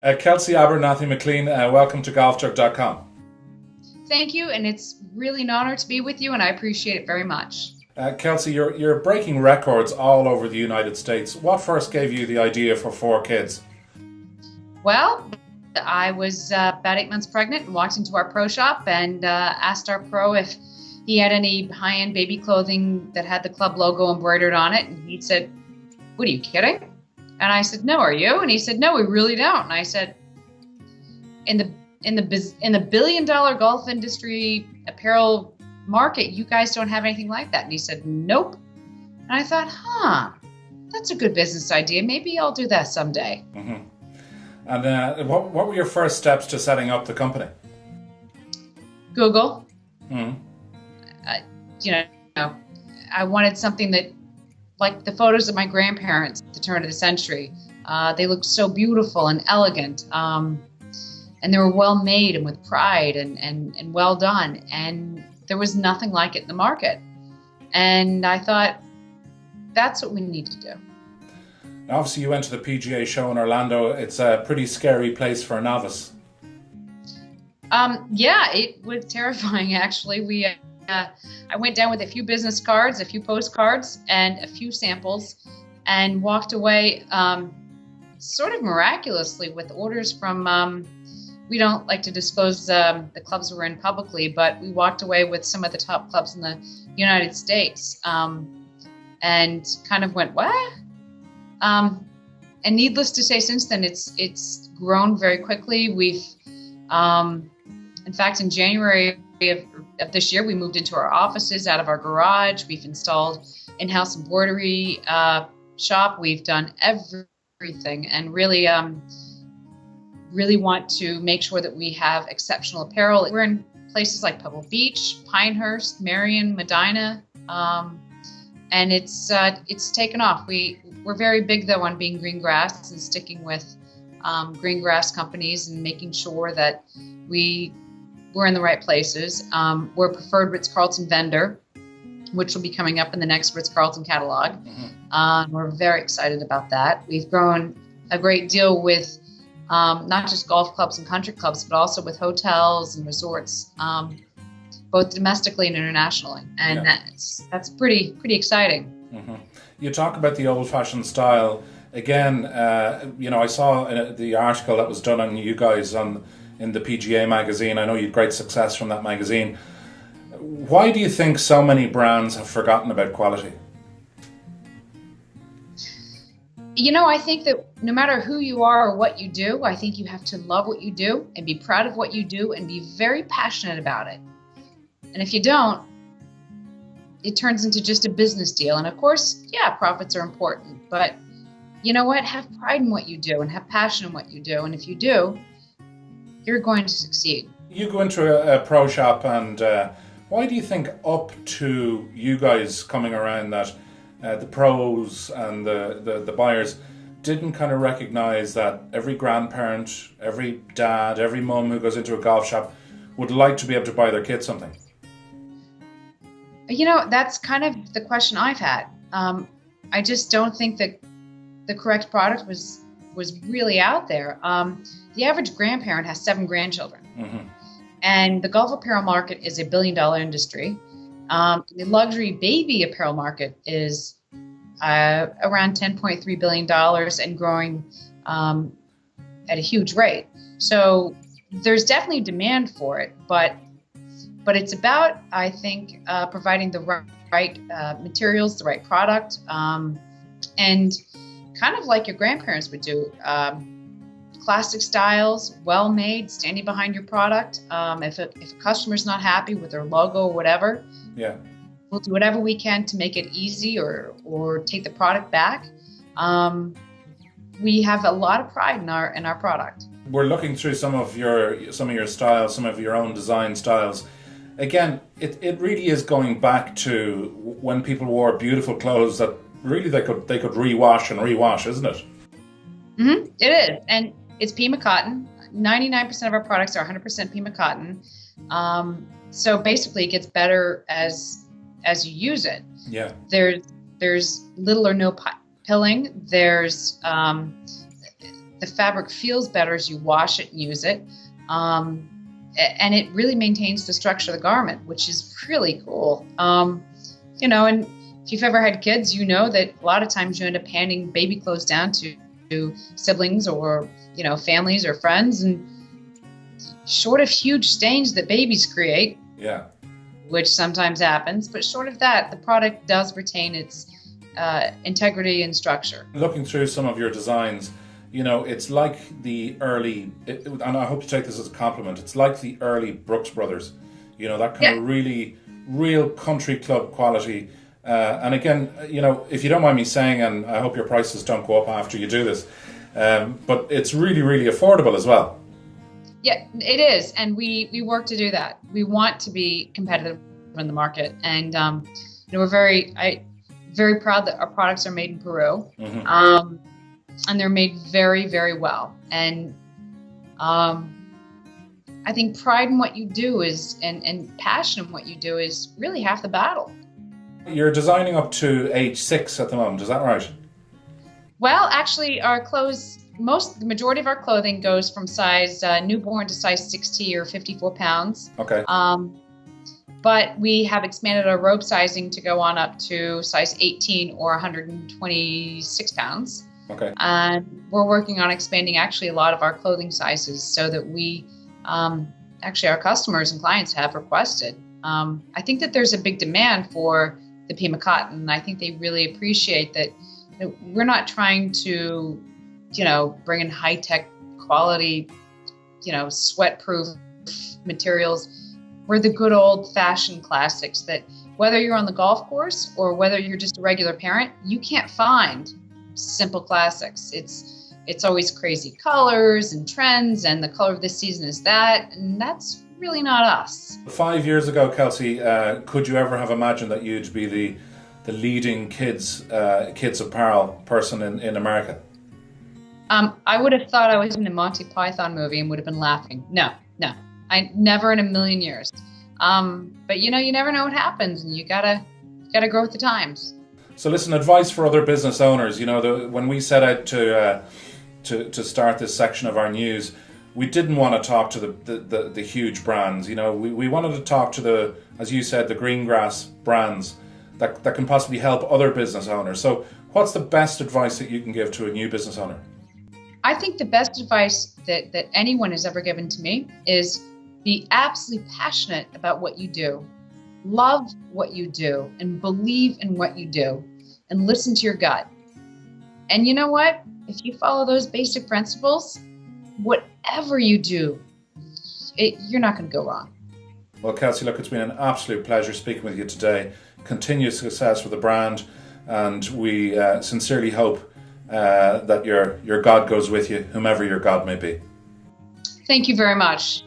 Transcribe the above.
Kelsey Abernathy McLean, welcome to golfjug.com. Thank you, and it's really an honor to be with you, and I appreciate it very much. Kelsey, you're breaking records all over the United States. What first gave you the idea for Four Kids? Well, I was about 8 months pregnant and walked into our pro shop and asked our pro if he had any high-end baby clothing that had the club logo embroidered on it, and he said, "What, are you kidding?" And I said, "No, are you?" And he said, "No, we really don't." And I said, "In the billion-dollar golf industry apparel market, you guys don't have anything like that." And he said, "Nope." And I thought, that's a good business idea. Maybe I'll do that someday. Mm-hmm. And what were your first steps to setting up the company? Google. Mm-hmm. You know, I wanted something that, like the photos of my grandparents at the turn of the century, they looked so beautiful and elegant. And they were well made and with pride and well done. And there was nothing like it in the market. And I thought, that's what we need to do. Now, obviously, you went to the PGA show in Orlando. It's a pretty scary place for a novice. Yeah, it was terrifying, actually. I went down with a few business cards, a few postcards, and a few samples, and walked away sort of miraculously with orders from, we don't like to disclose the clubs we're in publicly, but we walked away with some of the top clubs in the United States, and kind of went, what? And needless to say, since then, it's grown very quickly. We've, in fact, in January of this year, we moved into our offices out of our garage. We've installed in-house embroidery shop. We've done everything, and really want to make sure that we have exceptional apparel. We're in places like Pebble Beach, Pinehurst, Marion, Medina, and it's taken off. We're very big, though, on being green grass and sticking with green grass companies and making sure that we're in the right places. We're a preferred Ritz-Carlton vendor, which will be coming up in the next Ritz-Carlton catalog. Mm-hmm. We're very excited about that. We've grown a great deal with not just golf clubs and country clubs, but also with hotels and resorts, both domestically and internationally. And yeah, that's pretty exciting. Mm-hmm. You talk about the old-fashioned style. Again, I saw the article that was done on you guys in the PGA magazine. I know you had great success from that magazine. Why do you think so many brands have forgotten about quality? I think that no matter who you are or what you do, I think you have to love what you do and be proud of what you do and be very passionate about it. And if you don't, it turns into just a business deal. And of course, yeah, profits are important, but you know what? Have pride in what you do and have passion in what you do. And if you do, you're going to succeed. You go into a pro shop, and why do you think up to you guys coming around that the pros and the buyers didn't kind of recognize that every grandparent, every dad, every mum who goes into a golf shop would like to be able to buy their kids something? That's kind of the question I've had. I just don't think that the correct product was really out there. The average grandparent has 7 grandchildren. Mm-hmm. And the golf apparel market is a billion-dollar industry. The luxury baby apparel market is around $10.3 billion and growing at a huge rate. So there's definitely demand for it, but it's about, I think, providing the right materials, the right product, and kind of like your grandparents would do. Classic styles, well made, standing behind your product. If a customer's not happy with their logo or whatever, yeah, we'll do whatever we can to make it easy or take the product back. We have a lot of pride in our product. We're looking through some of your styles, some of your own design styles. Again, it really is going back to when people wore beautiful clothes that really they could rewash, isn't it? Mm-hmm. It is, and it's Pima cotton. 99% of our products are 100% Pima cotton. So basically, it gets better as you use it. Yeah. There's little or no pilling. There's The fabric feels better as you wash it and use it. And it really maintains the structure of the garment, which is really cool. And if you've ever had kids, you know that a lot of times you end up handing baby clothes down to siblings or, families or friends, and short of huge stains that babies create, yeah, which sometimes happens, but short of that, the product does retain its integrity and structure. Looking through some of your designs, it's like the early, and I hope you take this as a compliment, it's like the early Brooks Brothers, that kind of really real country club quality. And again, if you don't mind me saying, and I hope your prices don't go up after you do this, but it's really, really affordable as well. Yeah, it is. And we work to do that. We want to be competitive in the market. And, we're very proud that our products are made in Peru. Mm-hmm. And they're made very, very well. And I think pride in what you do and passion in what you do is really half the battle. You're designing up to age 6 at the moment, is that right? Well, actually, our clothes, the majority of our clothing goes from size newborn to size 60 or 54 pounds. Okay. But we have expanded our robe sizing to go on up to size 18 or 126 pounds. Okay. And we're working on expanding actually a lot of our clothing sizes so that we, actually our customers and clients have requested. I think that there's a big demand for the Pima cotton. I think they really appreciate that we're not trying to, bring in high-tech quality, sweat-proof materials. We're the good old-fashioned classics that whether you're on the golf course or whether you're just a regular parent, you can't find simple classics. It's always crazy colors and trends, and the color of this season is that, and that's really not us. 5 years ago, Kelsey, could you ever have imagined that you'd be the leading kids apparel person in America? I would have thought I was in a Monty Python movie and would have been laughing. No, I never in a million years. But you never know what happens, and you gotta grow with the times. So listen, advice for other business owners. When we set out to start this section of our news, we didn't want to talk to the huge brands. We wanted to talk to the, as you said, the green grass brands that can possibly help other business owners. So what's the best advice that you can give to a new business owner? I think the best advice that anyone has ever given to me is be absolutely passionate about what you do. Love what you do and believe in what you do and listen to your gut. And you know what? If you follow those basic principles, whatever you do, you're not going to go wrong. Well, Kelsey, look, it's been an absolute pleasure speaking with you today. Continued success for the brand, and we sincerely hope that your God goes with you, whomever your God may be. Thank you very much.